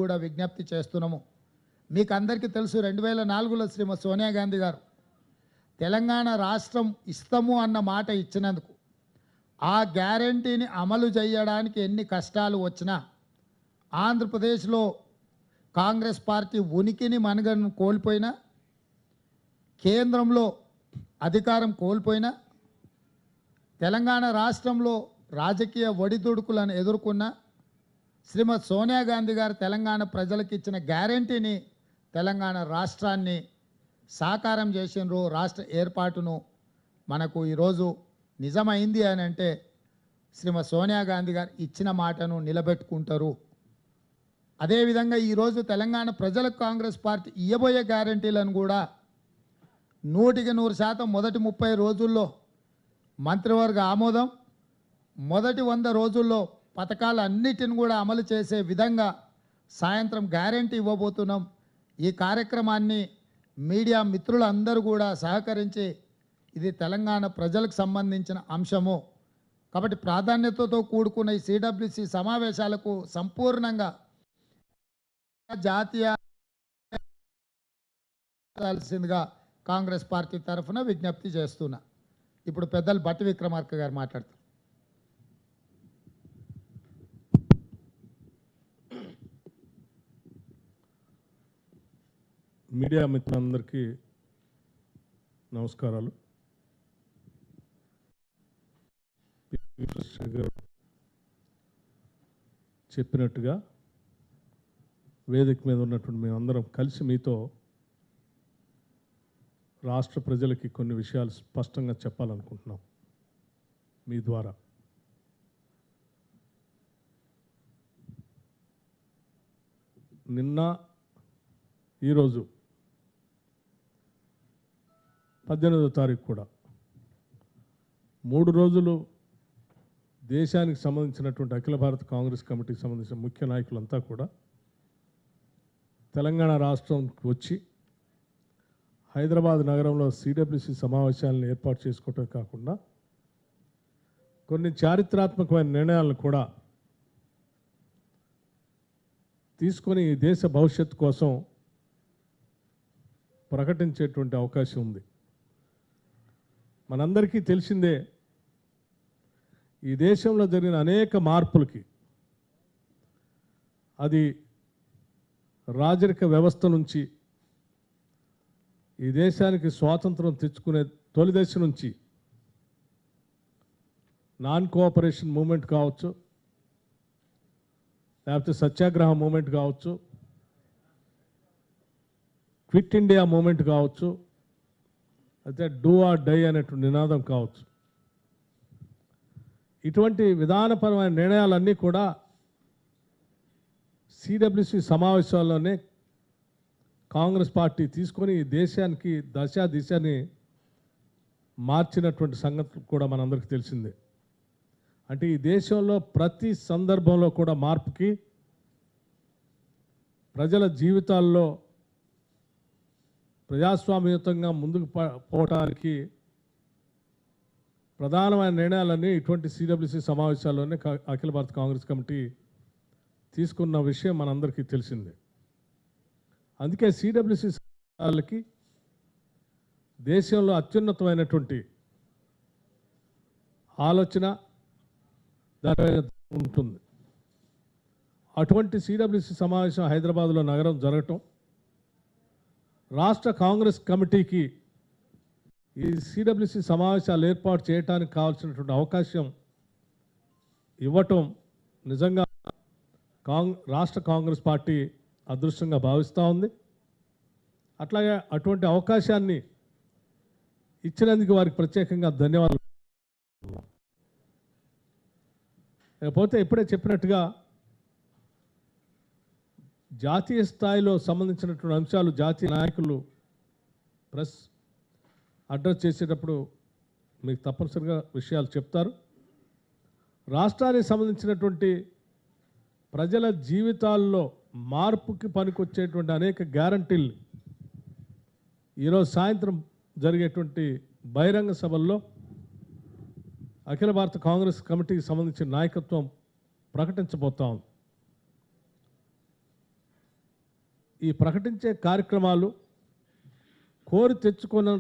కూడా విజ్ఞప్తి చేస్తున్నాము. మీకు అందరికీ తెలుసు 2004లో శ్రీమతి సోనియా గాంధీ గారు తెలంగాణ రాష్ట్రం ఇస్తాము అన్న మాట ఇచ్చినందుకు ఆ గ్యారంటీని అమలు చేయడానికి ఎన్ని కష్టాలు వచ్చినా ఆంధ్రప్రదేశ్లో కాంగ్రెస్ పార్టీ ఉనికిని మనుగడను కోల్పోయినా కేంద్రంలో అధికారం కోల్పోయినా తెలంగాణ రాష్ట్రంలో రాజకీయ ఒడిదుడుకులను ఎదుర్కొన్న శ్రీమతి సోనియా గాంధీ గారు తెలంగాణ ప్రజలకు ఇచ్చిన గ్యారంటీని తెలంగాణ రాష్ట్రాన్ని సాకారం చేసినారు. రాష్ట్ర ఏర్పాటును మనకు ఈరోజు నిజమైంది అని అంటే శ్రీమతి సోనియా గాంధీ గారు ఇచ్చిన మాటను నిలబెట్టుకుంటారు. అదేవిధంగా ఈరోజు తెలంగాణ ప్రజలకు కాంగ్రెస్ పార్టీ ఇవ్వబోయే గ్యారంటీలను కూడా 100% మొదటి 30 రోజుల్లో మంత్రివర్గ ఆమోదం, మొదటి 100 రోజుల్లో పథకాలన్నిటిని కూడా అమలు చేసే విధంగా సాయంత్రం గ్యారంటీ ఇవ్వబోతున్నాం. ఈ కార్యక్రమాన్ని మీడియా మిత్రులందరూ కూడా సహకరించి ఇది తెలంగాణ ప్రజలకు సంబంధించిన అంశము కాబట్టి ప్రాధాన్యతతో కూడుకున్న ఈ సిడబ్ల్యూసి సమావేశాలకు సంపూర్ణంగా జాతీయ కాంగ్రెస్ పార్టీ తరఫున విజ్ఞప్తి చేస్తున్నా. ఇప్పుడు పెద్దలు బట్టి విక్రమార్క గారు మాట్లాడతారు. మీడియా మిత్రులందరికీ నమస్కారాలు. చెప్పినట్టుగా వేదిక మీద ఉన్నటువంటి మేమందరం కలిసి మీతో రాష్ట్ర ప్రజలకి కొన్ని విషయాలు స్పష్టంగా చెప్పాలనుకుంటున్నాం. మీ ద్వారా నిన్న ఈరోజు 18వ తారీఖు కూడా 3 రోజులు దేశానికి సంబంధించినటువంటి అఖిల భారత కాంగ్రెస్ కమిటీకి సంబంధించిన ముఖ్య నాయకులంతా కూడా తెలంగాణ రాష్ట్రంకి వచ్చి హైదరాబాద్ నగరంలో సిడబ్ల్యూసి సమావేశాలను ఏర్పాటు చేసుకోవటమే కాకుండా కొన్ని చారిత్రాత్మకమైన నిర్ణయాలను కూడా తీసుకొని ఈ దేశ భవిష్యత్తు కోసం ప్రకటించేటువంటి అవకాశం ఉంది. మనందరికీ తెలిసిందే ఈ దేశంలో జరిగిన అనేక మార్పులకి అది రాజరిక వ్యవస్థ నుంచి ఈ దేశానికి స్వాతంత్రం తెచ్చుకునే తొలి దశ నుంచి నాన్ కోఆపరేషన్ మూమెంట్ కావచ్చు, లేకపోతే సత్యాగ్రహ మూమెంట్ కావచ్చు, క్విట్ ఇండియా మూమెంట్ కావచ్చు, అయితే డూ ఆర్ డై అనేటువంటి నినాదం కావచ్చు, ఇటువంటి విధానపరమైన నిర్ణయాలన్నీ కూడా సిడబ్ల్యూసి సమావేశాల్లోనే కాంగ్రెస్ పార్టీ తీసుకొని ఈ దేశానికి దిశని మార్చినటువంటి సంగతి కూడా మనందరికీ తెలిసిందే. అంటే ఈ దేశంలో ప్రతి సందర్భంలో కూడా మార్పుకి, ప్రజల జీవితాల్లో ప్రజాస్వామ్యయుతంగా ముందుకు పోవటానికి ప్రధానమైన నిర్ణయాలన్నీ ఇటువంటి సిడబ్ల్యూసి సమావేశాల్లోనే అఖిల భారత కాంగ్రెస్ కమిటీ తీసుకున్న విషయం మనందరికీ తెలిసిందే. అందుకే సిడబ్ల్యూసి సమావేశాలకి దేశంలో అత్యున్నతమైనటువంటి ఆలోచన దాని ఉంటుంది. అటువంటి సిడబ్ల్యూసి సమావేశం హైదరాబాద్లో నగరం జరగటం, రాష్ట్ర కాంగ్రెస్ కమిటీకి ఈ సిడబ్ల్యూసి సమావేశాలు ఏర్పాటు చేయడానికి కావాల్సినటువంటి అవకాశం ఇవ్వటం నిజంగా రాష్ట్ర కాంగ్రెస్ పార్టీ అదృష్టంగా భావిస్తూ ఉంది. అట్లాగే అటువంటి అవకాశాన్ని ఇచ్చినందుకు వారికి ప్రత్యేకంగా ధన్యవాదాలు. లేకపోతే ఇప్పుడే చెప్పినట్టుగా జాతీయ స్థాయిలో సంబంధించినటువంటి అంశాలు జాతీయ నాయకులు ప్రెస్ అడ్రస్ చేసేటప్పుడు మీకు తప్పనిసరిగా విషయాలు చెప్తారు. రాష్ట్రానికి సంబంధించినటువంటి ప్రజల జీవితాల్లో మార్పుకి పనికొచ్చేటువంటి అనేక గ్యారంటీలు ఈరోజు సాయంత్రం జరిగేటువంటి బహిరంగ సభల్లో అఖిల భారత కాంగ్రెస్ కమిటీకి సంబంధించిన నాయకత్వం ప్రకటించబోతా ఉంది. ఈ ప్రకటించే కార్యక్రమాలు కోరి తెచ్చుకున్న